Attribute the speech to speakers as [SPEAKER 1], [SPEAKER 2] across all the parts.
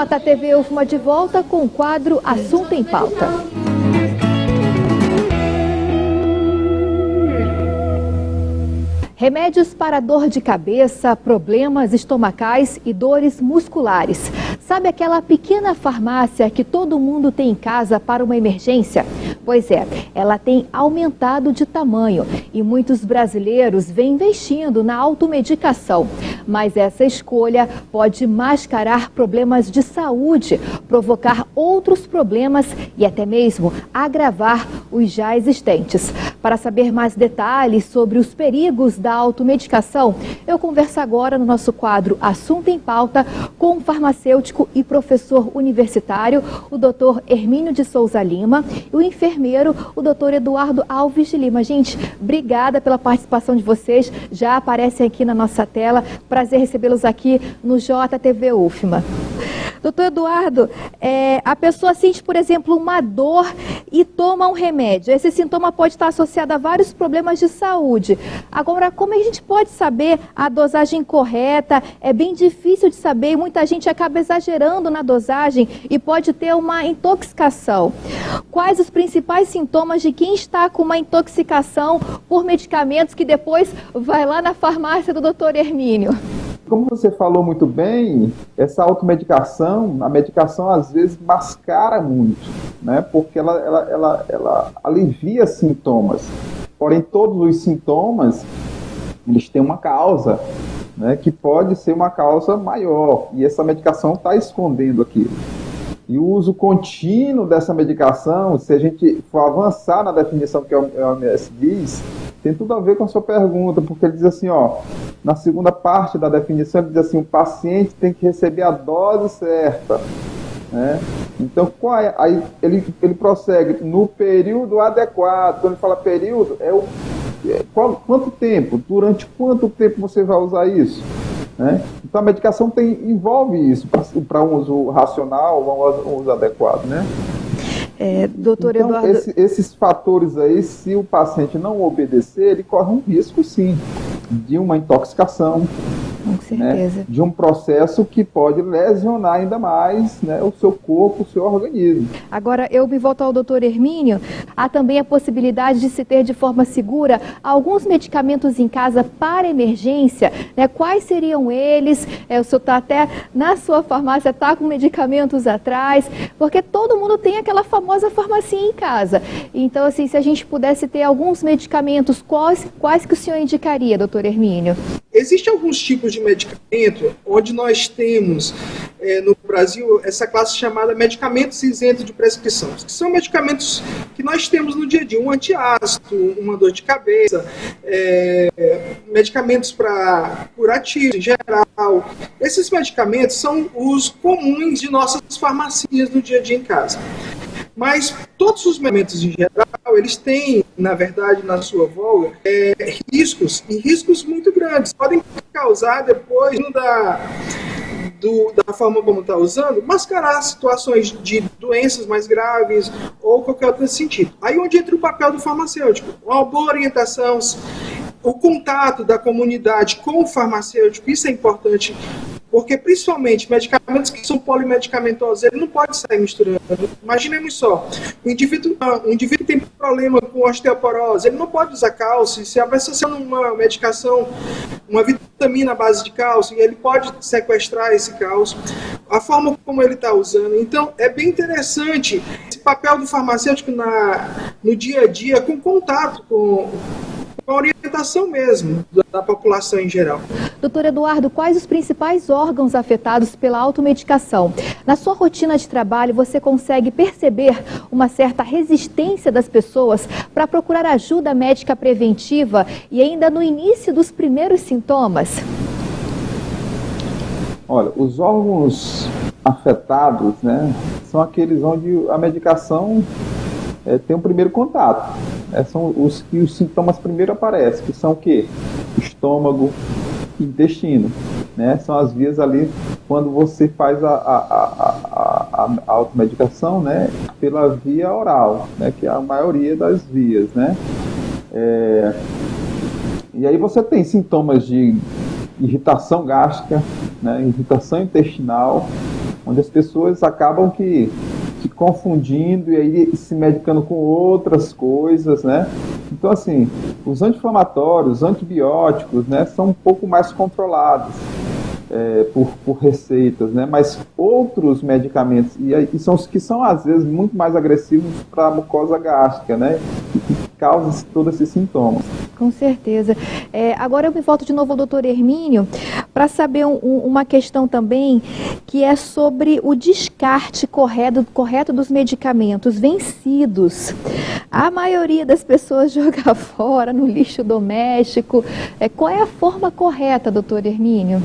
[SPEAKER 1] JTV UFMA de volta com o quadro Assunto em Pauta. Remédios para dor de cabeça, problemas estomacais e dores musculares. Sabe aquela pequena farmácia que todo mundo tem em casa para uma emergência? Pois é, ela tem aumentado de tamanho e muitos brasileiros vêm investindo na automedicação. Mas essa escolha pode mascarar problemas de saúde, provocar outros problemas e até mesmo agravar os já existentes. Para saber mais detalhes sobre os perigos da automedicação, eu converso agora no nosso quadro Assunto em Pauta com o farmacêutico e professor universitário, o Dr. Hermínio de Souza Lima, e o enfermeiro, o Dr. Eduardo Alves de Lima. Gente, obrigada pela participação de vocês, já aparecem aqui na nossa tela. Prazer recebê-los aqui no JTV UFMA. Doutor Eduardo, a pessoa sente, por exemplo, uma dor e toma um remédio. Esse sintoma pode estar associado a vários problemas de saúde. Agora, como a gente pode saber a dosagem correta? É bem difícil de saber e muita gente acaba exagerando na dosagem e pode ter uma intoxicação. Quais os principais sintomas de quem está com uma intoxicação por medicamentos que depois vai lá na farmácia do Dr. Hermínio?
[SPEAKER 2] Como você falou muito bem, essa automedicação, a medicação às vezes mascara muito, né? Porque ela alivia sintomas. Porém, todos os sintomas, eles têm uma causa, né? Que pode ser uma causa maior. E essa medicação está escondendo aquilo. E o uso contínuo dessa medicação, se a gente for avançar na definição que a OMS diz, tem tudo a ver com a sua pergunta, porque ele diz assim, na segunda parte da definição, ele diz assim, o paciente tem que receber a dose certa, né? Então, aí ele prossegue no período adequado. Quando ele fala período, quanto tempo? Durante quanto tempo você vai usar isso? Né? Então, a medicação envolve isso, para um uso racional, um uso adequado, né?
[SPEAKER 1] Doutor
[SPEAKER 2] então,
[SPEAKER 1] Eduardo...
[SPEAKER 2] esses fatores aí, se o paciente não obedecer, ele corre um risco, sim, de uma intoxicação,
[SPEAKER 1] com certeza,
[SPEAKER 2] né, de um processo que pode lesionar ainda mais, né, o seu corpo, o seu organismo.
[SPEAKER 1] Agora, eu me volto ao doutor Hermínio. Há também a possibilidade de se ter de forma segura alguns medicamentos em casa para emergência, né? Quais seriam eles? O senhor está até na sua farmácia, está com medicamentos atrás, porque todo mundo tem aquela famosa farmacinha em casa. Então, assim, se a gente pudesse ter alguns medicamentos, quais que o senhor indicaria, doutor Hermínio?
[SPEAKER 3] Existem alguns tipos de medicamento onde nós temos no Brasil essa classe chamada medicamentos isentos de prescrição, que são medicamentos que nós temos no dia a dia, um antiácido, uma dor de cabeça, medicamentos para curativos em geral. Esses medicamentos são os comuns de nossas farmácias no dia a dia em casa. Mas todos os medicamentos em geral, eles têm, na verdade, na sua volta, riscos, e riscos muito grandes. Podem causar, depois da forma como está usando, mascarar situações de doenças mais graves ou qualquer outro sentido. Aí onde entra o papel do farmacêutico. Uma boa orientação, o contato da comunidade com o farmacêutico, isso é importante. Porque, principalmente, medicamentos que são polimedicamentosos, ele não pode sair misturando. Imaginemos só, um indivíduo que tem problema com osteoporose, ele não pode usar cálcio. Se vai ser uma medicação, uma vitamina à base de cálcio, ele pode sequestrar esse cálcio. A forma como ele está usando. Então, é bem interessante esse papel do farmacêutico no dia a dia, com contato com a orientação mesmo da população em geral.
[SPEAKER 1] Doutor Eduardo, quais os principais órgãos afetados pela automedicação? Na sua rotina de trabalho, você consegue perceber uma certa resistência das pessoas para procurar ajuda médica preventiva e ainda no início dos primeiros sintomas?
[SPEAKER 2] Olha, os órgãos afetados, né, são aqueles onde a medicação tem um primeiro contato. São os que os sintomas primeiro aparecem, que são o quê? Estômago, intestino, né? São as vias ali quando você faz a automedicação, né? Pela via oral, né? Que é a maioria das vias, né? E aí você tem sintomas de irritação gástrica, né? Irritação intestinal, onde as pessoas acabam que confundindo e aí se medicando com outras coisas, né? Então, assim, os anti-inflamatórios, os antibióticos, né, são um pouco mais controlados por receitas, né? Mas outros medicamentos, e são os que são, às vezes, muito mais agressivos para a mucosa gástrica, né? Que causam todos esses sintomas.
[SPEAKER 1] Com certeza. Agora eu me volto de novo ao doutor Hermínio para saber uma questão também que é sobre o descarte correto dos medicamentos vencidos. A maioria das pessoas joga fora no lixo doméstico. Qual é a forma correta, doutor Hermínio?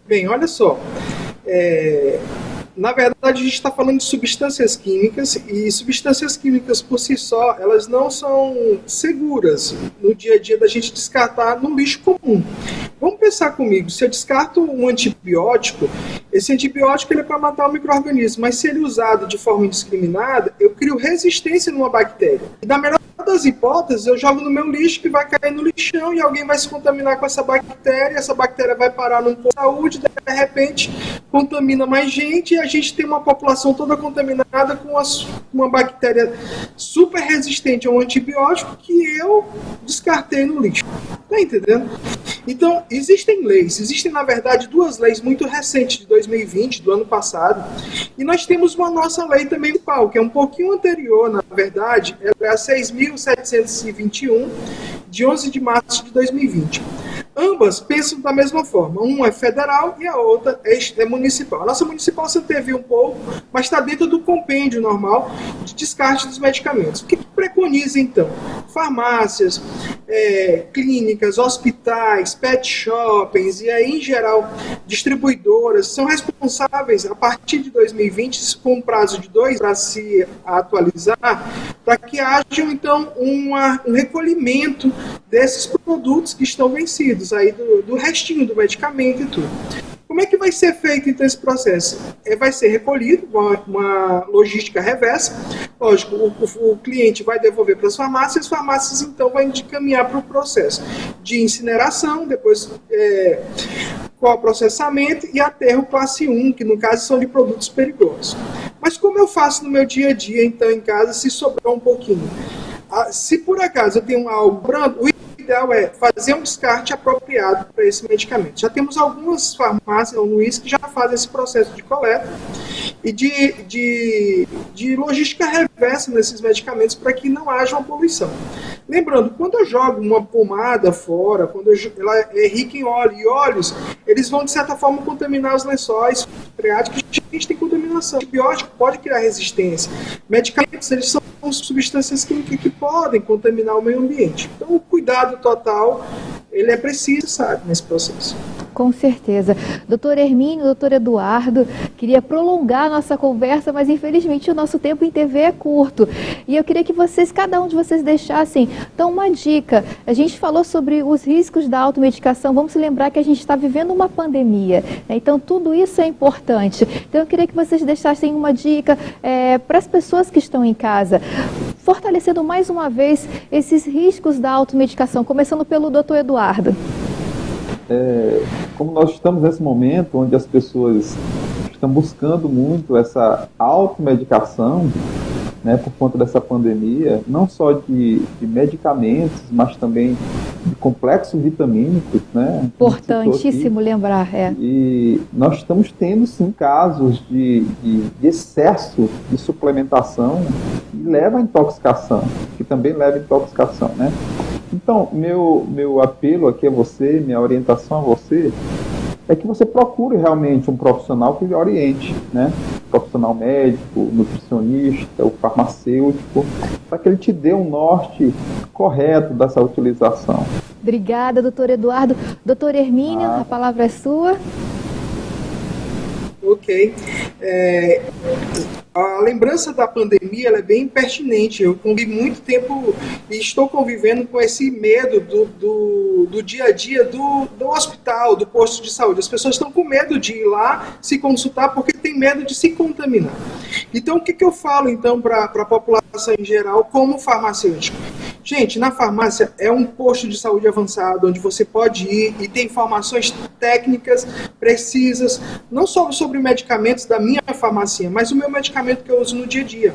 [SPEAKER 3] Bem, olha só. Na verdade, a gente está falando de substâncias químicas, e substâncias químicas por si só, elas não são seguras no dia a dia da gente descartar no lixo comum. Vamos pensar comigo, se eu descarto um antibiótico, esse antibiótico ele é para matar o micro-organismo, mas se ele é usado de forma indiscriminada, eu crio resistência numa bactéria. E na melhor das hipóteses, eu jogo no meu lixo que vai cair no lixão e alguém vai se contaminar com essa bactéria vai parar num posto de saúde, de repente contamina mais gente e a gente tem uma população toda contaminada com uma bactéria super resistente a um antibiótico que eu descartei no lixo. Tá entendendo? Então, existem na verdade duas leis muito recentes de 2020, do ano passado, e nós temos uma nossa lei também municipal, que é um pouquinho anterior, na verdade, ela é a 6.721, de 11 de março de 2020. Ambas pensam da mesma forma, uma é federal e a outra é municipal. A nossa municipal você teve um pouco, mas está dentro do compêndio normal de descarte dos medicamentos. O que preconiza então? Farmácias, clínicas, hospitais, pet shoppings e aí em geral distribuidoras são responsáveis a partir de 2020 com um prazo de 2 para se atualizar, para que haja então um recolhimento desses produtos que estão vencidos aí do restinho do medicamento e tudo. Como é que vai ser feito então esse processo? Vai ser recolhido, uma logística reversa. Lógico, o cliente vai devolver para as farmácias então vão encaminhar para o processo de incineração, depois com o processamento e aterro classe 1, que no caso são de produtos perigosos. Mas como eu faço no meu dia a dia então em casa, se sobrar um pouquinho? Se por acaso eu tenho algo brando, o ideal é fazer um descarte apropriado para esse medicamento. Já temos algumas farmácias no Luiz que já fazem esse processo de coleta e de logística reversa nesses medicamentos para que não haja uma poluição. Lembrando, quando eu jogo uma pomada fora, ela é rica em óleo, e óleos, eles vão de certa forma contaminar os lençóis freáticos, a gente tem contaminação. O antibiótico pode criar resistência. Medicamentos, eles são substâncias químicas que podem contaminar o meio ambiente. Então, o cuidado total, ele é preciso, sabe, nesse processo.
[SPEAKER 1] Com certeza. Doutor Hermínio, doutor Eduardo, queria prolongar a nossa conversa, mas infelizmente o nosso tempo em TV é curto. E eu queria que cada um de vocês deixassem, então, uma dica. A gente falou sobre os riscos da automedicação, vamos se lembrar que a gente está vivendo uma pandemia, né? Então tudo isso é importante. Então eu queria que vocês deixassem uma dica para as pessoas que estão em casa, fortalecendo mais uma vez esses riscos da automedicação, começando pelo doutor Eduardo.
[SPEAKER 2] Como nós estamos nesse momento onde as pessoas estão buscando muito essa automedicação, né, por conta dessa pandemia, não só de medicamentos, mas também de complexos vitamínicos, né?
[SPEAKER 1] Importantíssimo lembrar,
[SPEAKER 2] E nós estamos tendo, sim, casos de excesso de suplementação que leva à intoxicação, que também leva à intoxicação, né? Então, meu apelo aqui a você, minha orientação a você, é que você procure realmente um profissional que lhe oriente, né? Profissional médico, nutricionista, o farmacêutico, para que ele te dê um norte correto dessa utilização.
[SPEAKER 1] Obrigada, doutor Eduardo. Doutor Hermínio, a palavra é sua.
[SPEAKER 3] Ok. A lembrança da pandemia ela é bem pertinente. Eu convivi muito tempo e estou convivendo com esse medo do dia a dia do hospital, do posto de saúde. As pessoas estão com medo de ir lá se consultar porque tem medo de se contaminar. Então, o que eu falo então para a população em geral como farmacêutico? Gente, na farmácia é um posto de saúde avançado, onde você pode ir e ter informações técnicas precisas, não só sobre medicamentos da minha farmácia, mas o meu medicamento que eu uso no dia a dia.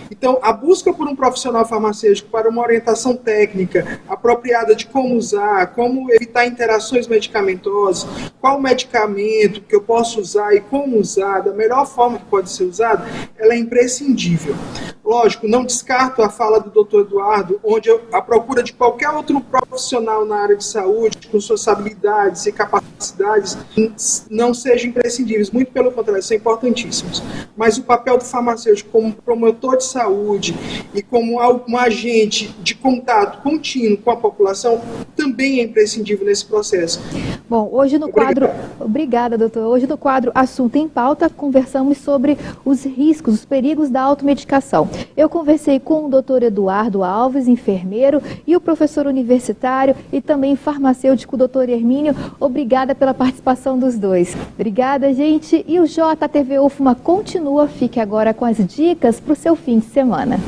[SPEAKER 3] Então, a busca por um profissional farmacêutico para uma orientação técnica apropriada de como usar, como evitar interações medicamentosas, qual medicamento que eu posso usar e como usar, da melhor forma que pode ser usado, ela é imprescindível. Lógico, não descarto a fala do Dr. Eduardo, onde a procura de qualquer outro profissional na área de saúde, com suas habilidades e capacidades, não sejam imprescindíveis, muito pelo contrário, são importantíssimos. Mas o papel do farmacêutico como promotor de saúde e como um agente de contato contínuo com a população também é imprescindível nesse processo.
[SPEAKER 1] Bom, hoje no quadro... Obrigada, doutor. Hoje no quadro Assunto em Pauta, conversamos sobre os riscos, os perigos da automedicação. Eu conversei com o doutor Eduardo Alves, enfermeiro, e o professor universitário e também farmacêutico, doutor Hermínio. Obrigada pela participação dos dois. Obrigada, gente. E o JTV UFMA continua. Fique agora com as dicas para o seu fim de semana.